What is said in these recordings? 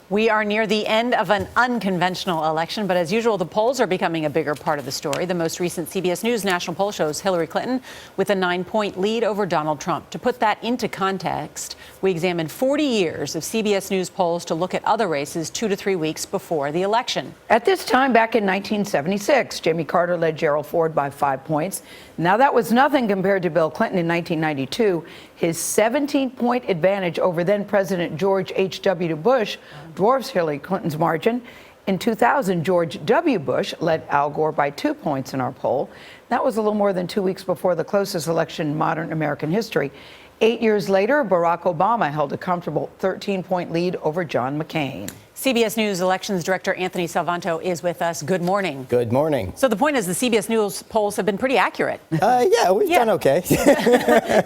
We are near the end of an unconventional election, but as usual, the polls are becoming a bigger part of the story. The most recent CBS News national poll shows Hillary Clinton with a 9-point lead over Donald Trump. To put that into context, we examined 40 years of CBS News polls to look at other races 2 to 3 weeks before the election. At this time back in 1976, Jimmy Carter led Gerald Ford by 5 points. Now that was nothing compared to Bill Clinton in 1992. His 17-point advantage over then-President George H.W. Bush dwarfs Hillary Clinton's margin. In 2000, George W. Bush led Al Gore by 2 points in our poll. That was a little more than 2 weeks before the closest election in modern American history. 8 years later, Barack Obama held a comfortable 13-point lead over John McCain. CBS News elections director Anthony Salvanto is with us. Good morning. Good morning. So the point is the CBS News polls have been pretty accurate. Yeah, we've done okay.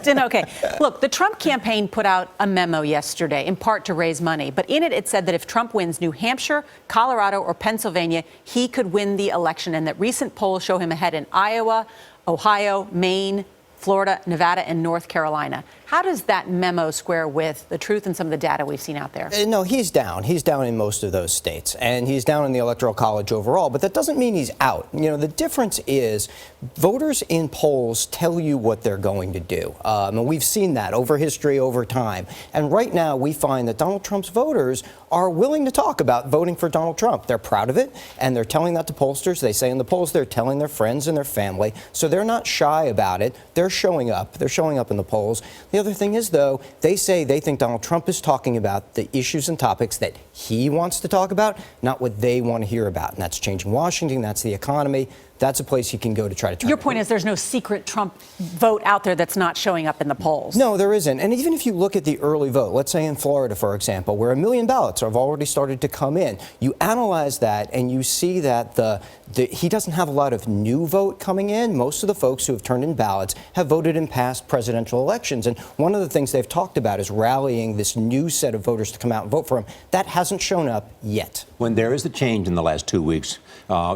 Done okay. Look, the Trump campaign put out a memo yesterday, in part to raise money. But in it, it said that if Trump wins New Hampshire, Colorado, or Pennsylvania, he could win the election, and that recent polls show him ahead in Iowa, Ohio, Maine, Florida, Nevada, and North Carolina. How does that memo square with the truth and some of the data we've seen out there? No, he's down. He's down in most of those states, and he's down in the Electoral College overall, but that doesn't mean he's out. You know, the difference is voters in polls tell you what they're going to do. And we've seen that over history, over time. And right now, we find that Donald Trump's voters are willing to talk about voting for Donald Trump. They're proud of it, and they're telling that to pollsters. They say in the polls they're telling their friends and their family, so they're not shy about it. They're showing up. They're showing up in the polls. The other thing is, though, they say they think Donald Trump is talking about the issues and topics that he wants to talk about, not what they want to hear about. And that's changing Washington. That's the economy. That's a place you can go to try to turn. Your point is there's no secret Trump vote out there that's not showing up in the polls. No, there isn't. And even if you look at the early vote, let's say in Florida, for example, where 1 million ballots have already started to come in, you analyze that and you see that he doesn't have a lot of new vote coming in. Most of the folks who have turned in ballots have voted in past presidential elections. And one of the things they've talked about is rallying this new set of voters to come out and vote for him. That hasn't shown up yet. When there is a change in the last 2 weeks,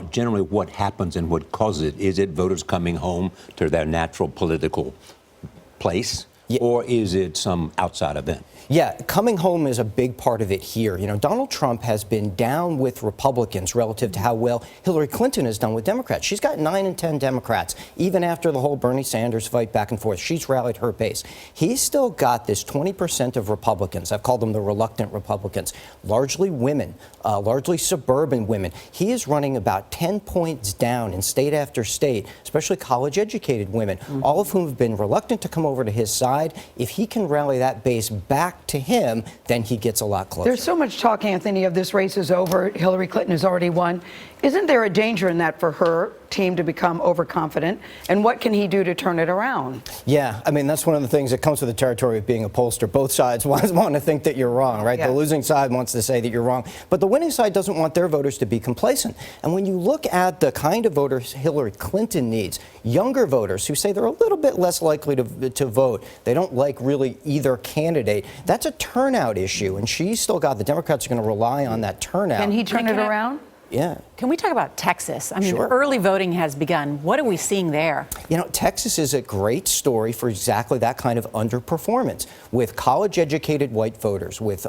generally what happens and what causes it? Is it voters coming home to their natural political place? Yeah. Or is it some outside event? Yeah, coming home is a big part of it here. You know, Donald Trump has been down with Republicans relative to how well Hillary Clinton has done with Democrats. She's got 9 in 10 Democrats. Even after the whole Bernie Sanders fight back and forth, she's rallied her base. He's still got this 20% of Republicans. I've called them the reluctant Republicans, largely women, largely suburban women. He is running about 10 points down in state after state, especially college-educated women, all of whom have been reluctant to come over to his side. If he can rally that base back to him, then he gets a lot closer. There's so much talk, Anthony, of this race is over. Hillary Clinton has already won. Isn't there a danger in that for her team to become overconfident? And what can he do to turn it around? Yeah, I mean, that's one of the things that comes with the territory of being a pollster. Both sides want to think that you're wrong, right? Yeah. The losing side wants to say that you're wrong. But the winning side doesn't want their voters to be complacent. And when you look at the kind of voters Hillary Clinton needs, younger voters who say they're a little bit less likely to vote, they don't like really either candidate, that's a turnout issue. And she's still got, the Democrats are going to rely on that turnout. Can he turn it around? Yeah. Can we talk about Texas? I mean, Sure. Early voting has begun. What are we seeing there? You know, Texas is a great story for exactly that kind of underperformance with college-educated white voters, with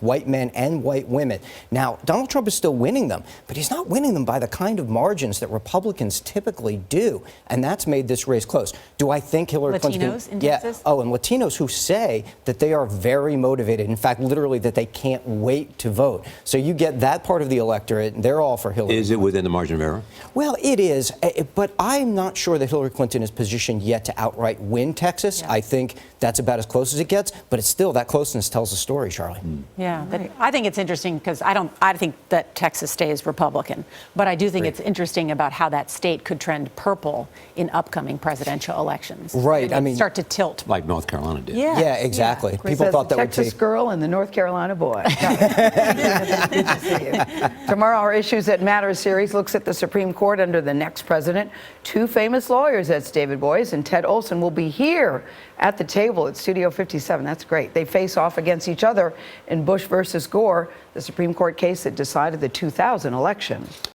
white men and white women. Now, Donald Trump is still winning them, but he's not winning them by the kind of margins that Republicans typically do, and that's made this race close. Do I think Hillary Clinton? Latinos in Texas? Oh, and Latinos who say that they are very motivated. In fact, literally that they can't wait to vote. So you get that part of the electorate, and they're all for Hillary. Is it within the margin of error? Well, it is, but I'm not sure that Hillary Clinton is positioned yet to outright win Texas. Yeah. I think that's about as close as it gets, but it's still, that closeness tells a story, Charlie. Yeah, I think it's interesting because I think that Texas stays Republican, but I do think it's interesting about how that state could trend purple in upcoming presidential elections. Right, I mean, start to tilt. Like North Carolina did. Yeah, exactly. Yeah. People thought that would Texas girl and the North Carolina boy. Good to see you. Tomorrow, our Issues That Matter series looks at the Supreme Court under the next president. 2 famous lawyers, that's David Boies and Ted Olson, will be here at the table at Studio 57. That's great. They face off against each other in Bush versus Gore, the Supreme Court case that decided the 2000 election.